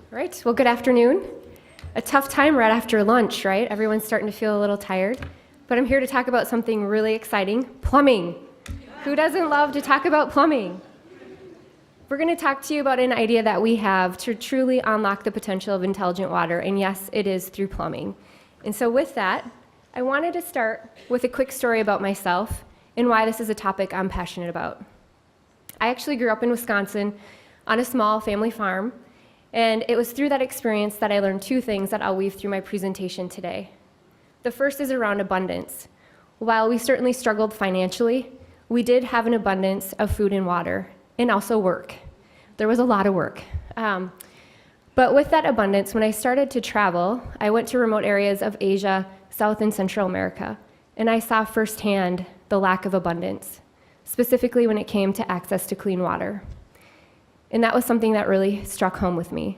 All right, well, good afternoon. A tough time right after lunch, right? Everyone's starting to feel a little tired. But I'm here to talk about something really exciting, plumbing. Who doesn't love to talk about plumbing? We're going to talk to you about an idea that we have to truly unlock the potential of intelligent water, and yes, it is through plumbing. And so with that, I wanted to start with a quick story about myself and why this is a topic I'm passionate about. I actually grew up in Wisconsin on a small family farm, and it was through that experience that I learned two things that I'll weave through my presentation today. The first is around abundance. While we certainly struggled financially, we did have an abundance of food and water, and also work. There was a lot of work. But with that abundance, when I started to travel, I went to remote areas of Asia, South and Central America, and I saw firsthand the lack of abundance, specifically when it came to access to clean water. And that was something that really struck home with me.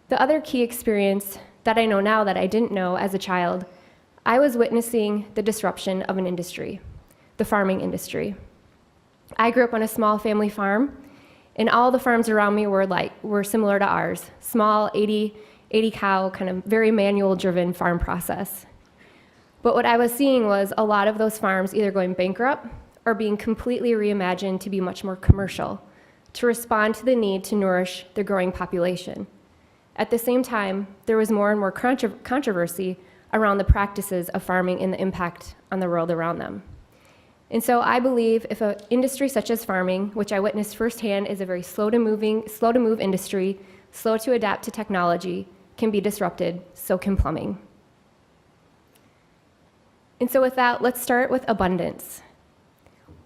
The other key experience that I know now that I didn't know as a child, I was witnessing the disruption of an industry, the farming industry. I grew up on a small family farm, and all the farms around me were similar to ours, small 80 cow, kind of very manual-driven farm process. But what I was seeing was a lot of those farms either going bankrupt or being completely reimagined to be much more commercial, to respond to the need to nourish the growing population. At the same time, there was more and more controversy around the practices of farming and the impact on the world around them. And so I believe if an industry such as farming, which I witnessed firsthand is a very slow to move industry, slow to adapt to technology, can be disrupted, so can plumbing. And so with that, let's start with abundance.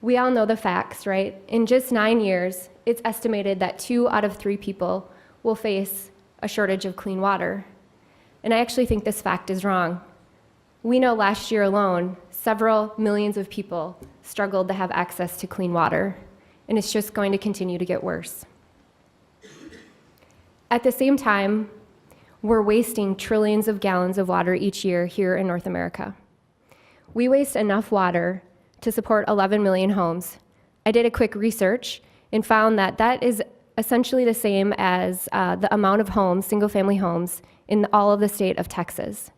We all know the facts, right? In just 9 years, it's estimated that 2 out of 3 people will face a shortage of clean water. And I actually think this fact is wrong. We know last year alone, several millions of people struggled to have access to clean water, and it's just going to continue to get worse. At the same time, we're wasting trillions of gallons of water each year here in North America. We waste enough water to support 11 million homes. I did a quick research and found that that is essentially the same as the amount of homes, single-family homes, in all of the state of Texas.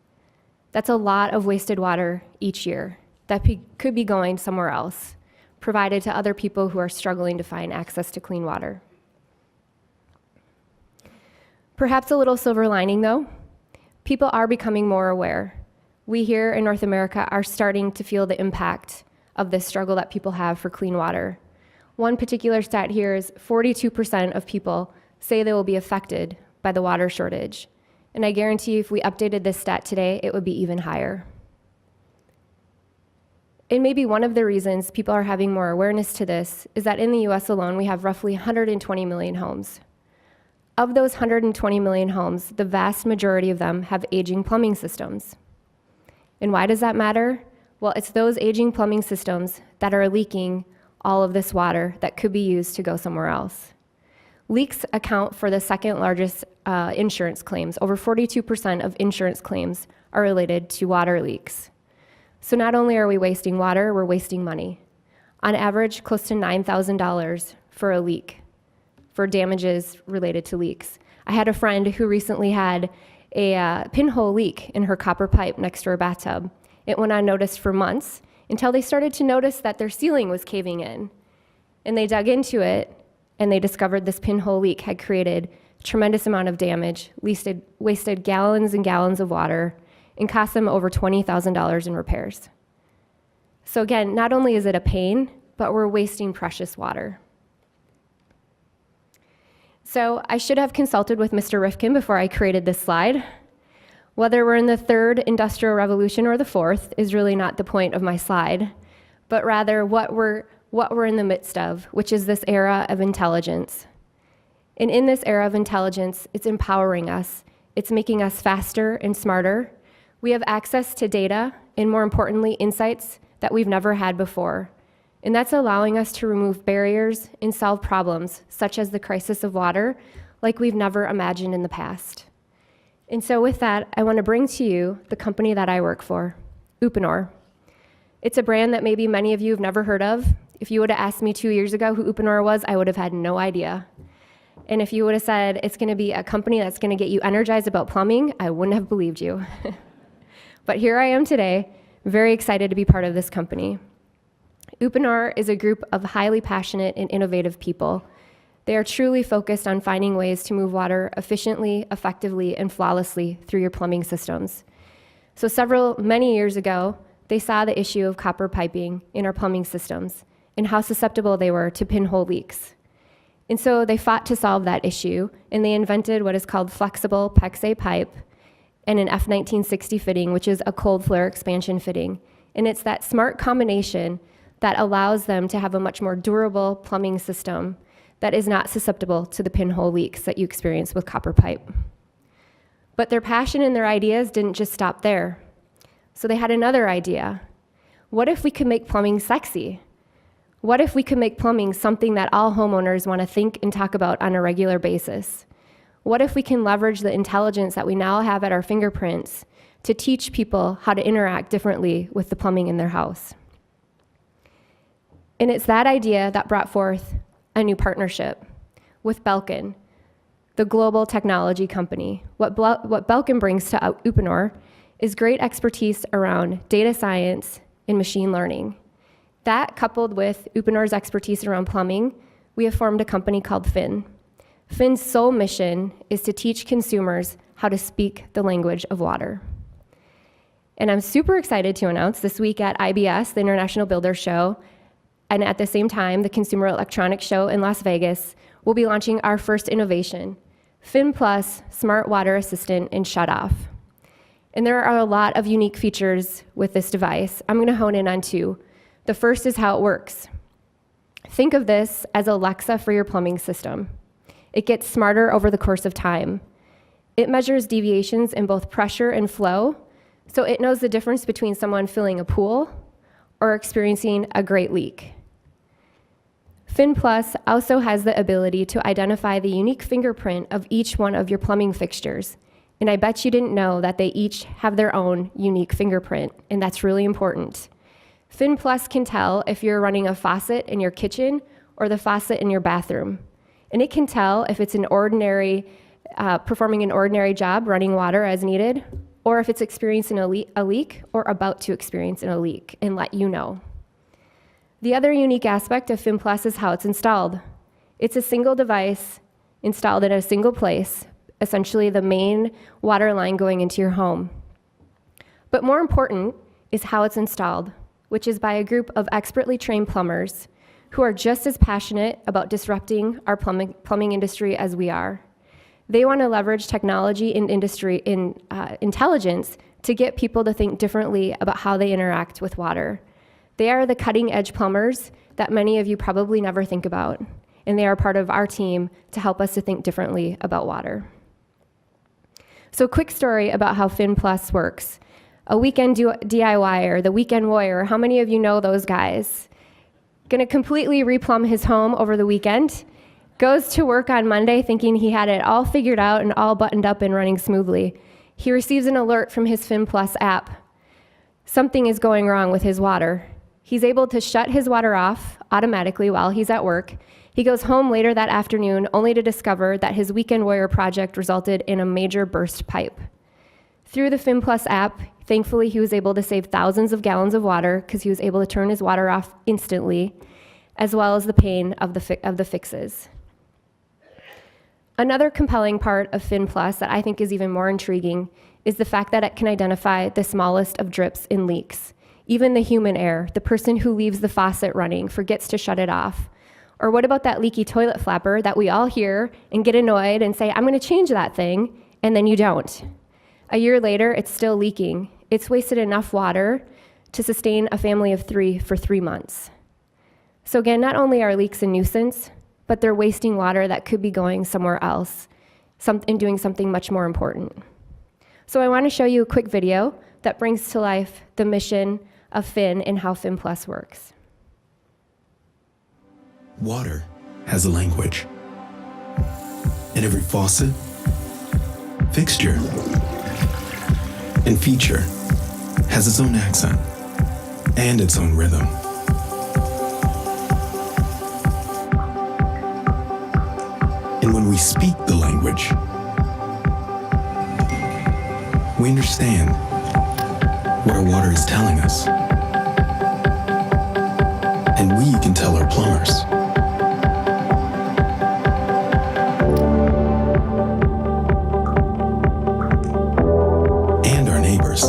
That's a lot of wasted water each year that could be going somewhere else, provided to other people who are struggling to find access to clean water. Perhaps a little silver lining, though. People are becoming more aware. We here in North America are starting to feel the impact of this struggle that people have for clean water. One particular stat here is 42% of people say they will be affected by the water shortage. And I guarantee you if we updated this stat today, it would be even higher. And maybe one of the reasons people are having more awareness to this is that in the US alone, we have roughly 120 million homes. Of those 120 million homes, the vast majority of them have aging plumbing systems. And why does that matter? Well, it's those aging plumbing systems that are leaking all of this water that could be used to go somewhere else. Leaks account for the second largest insurance claims. Over 42% of insurance claims are related to water leaks. So not only are we wasting water, we're wasting money. On average, close to $9,000 for a leak, for damages related to leaks. I had a friend who recently had a pinhole leak in her copper pipe next to her bathtub. It went unnoticed for months until they started to notice that their ceiling was caving in. And they dug into it, and they discovered this pinhole leak had created a tremendous amount of damage, wasted gallons and gallons of water, and cost them over $20,000 in repairs. So again, not only is it a pain, but we're wasting precious water. So I should have consulted with Mr. Rifkin before I created this slide. Whether we're in the 3rd industrial revolution or the 4th is really not the point of my slide, but rather what we're in the midst of, which is this era of intelligence. And in this era of intelligence, it's empowering us. It's making us faster and smarter. We have access to data, and more importantly, insights that we've never had before. And that's allowing us to remove barriers and solve problems, such as the crisis of water, like we've never imagined in the past. And so with that, I want to bring to you the company that I work for, Uponor. It's a brand that maybe many of you have never heard of. If you would have asked me 2 years ago who Uponor was, I would have had no idea. And if you would have said it's going to be a company that's going to get you energized about plumbing, I wouldn't have believed you. But here I am today, very excited to be part of this company. Uponor is a group of highly passionate and innovative people. They are truly focused on finding ways to move water efficiently, effectively, and flawlessly through your plumbing systems. So many years ago, they saw the issue of copper piping in our plumbing systems and how susceptible they were to pinhole leaks. And so they fought to solve that issue, and they invented what is called flexible PEX-A pipe and an F1960 fitting, which is a cold flare expansion fitting. And it's that smart combination that allows them to have a much more durable plumbing system that is not susceptible to the pinhole leaks that you experience with copper pipe. But their passion and their ideas didn't just stop there. So they had another idea. What if we could make plumbing sexy? What if we could make plumbing something that all homeowners want to think and talk about on a regular basis? What if we can leverage the intelligence that we now have at our fingerprints to teach people how to interact differently with the plumbing in their house? And it's that idea that brought forth a new partnership with Belkin, the global technology company. What Belkin brings to Uponor is great expertise around data science and machine learning. That, coupled with Uponor's expertise around plumbing, we have formed a company called Fin. Fin's sole mission is to teach consumers how to speak the language of water. And I'm super excited to announce this week at IBS, the International Builder Show, and at the same time, the Consumer Electronics Show in Las Vegas, we'll be launching our first innovation, Fin Plus Smart Water Assistant and Shutoff. And there are a lot of unique features with this device. I'm gonna hone in on two. The first is how it works. Think of this as Alexa for your plumbing system. It gets smarter over the course of time. It measures deviations in both pressure and flow, so it knows the difference between someone filling a pool or experiencing a great leak. Fin Plus also has the ability to identify the unique fingerprint of each one of your plumbing fixtures. And I bet you didn't know that they each have their own unique fingerprint, and that's really important. Fin Plus can tell if you're running a faucet in your kitchen or the faucet in your bathroom. And it can tell if it's performing an ordinary job, running water as needed, or if it's experiencing a leak or about to experience a leak, and let you know. The other unique aspect of Fin Plus is how it's installed. It's a single device installed in a single place, essentially the main water line going into your home. But more important is how it's installed, which is by a group of expertly trained plumbers who are just as passionate about disrupting our plumbing industry as we are. They want to leverage technology and industry intelligence to get people to think differently about how they interact with water. They are the cutting-edge plumbers that many of you probably never think about, and they are part of our team to help us to think differently about water. So quick story about how Fin Plus works. A weekend DIYer, the weekend warrior, how many of you know those guys? Gonna completely replumb his home over the weekend, goes to work on Monday thinking he had it all figured out and all buttoned up and running smoothly. He receives an alert from his Fin Plus app. Something is going wrong with his water. He's able to shut his water off automatically while he's at work. He goes home later that afternoon only to discover that his weekend warrior project resulted in a major burst pipe. Through the Fin Plus app, thankfully he was able to save thousands of gallons of water because he was able to turn his water off instantly, as well as the pain of the fixes. Another compelling part of Fin Plus that I think is even more intriguing is the fact that it can identify the smallest of drips and leaks. Even the human error, the person who leaves the faucet running forgets to shut it off. Or what about that leaky toilet flapper that we all hear and get annoyed and say, I'm gonna change that thing, and then you don't. A year later, it's still leaking. It's wasted enough water to sustain a family of 3 for 3 months. So again, not only are leaks a nuisance, but they're wasting water that could be going somewhere else and doing something much more important. So I want to show you a quick video that brings to life the mission of Fin and how Fin Plus works. Water has a language. And every faucet, fixture, and feature has its own accent and its own rhythm. And when we speak the language, we understand what our water is telling us. And we can tell our plumbers. And our neighbors.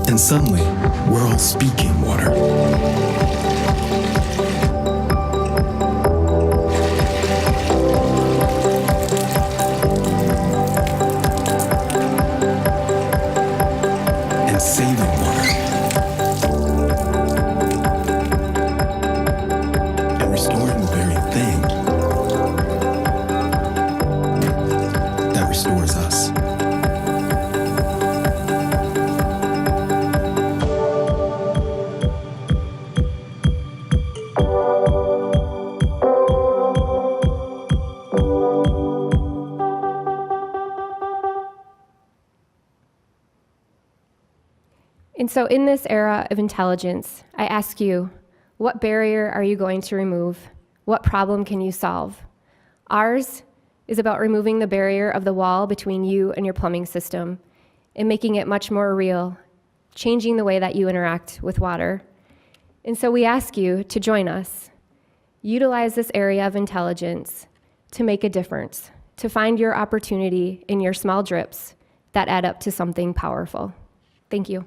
And suddenly, we're all speaking water. And saving water. And restoring the very thing that restores us. And so in this era of intelligence, I ask you, what barrier are you going to remove? What problem can you solve? Ours is about removing the barrier of the wall between you and your plumbing system and making it much more real, changing the way that you interact with water. And so we ask you to join us. Utilize this area of intelligence to make a difference, to find your opportunity in your small drips that add up to something powerful. Thank you.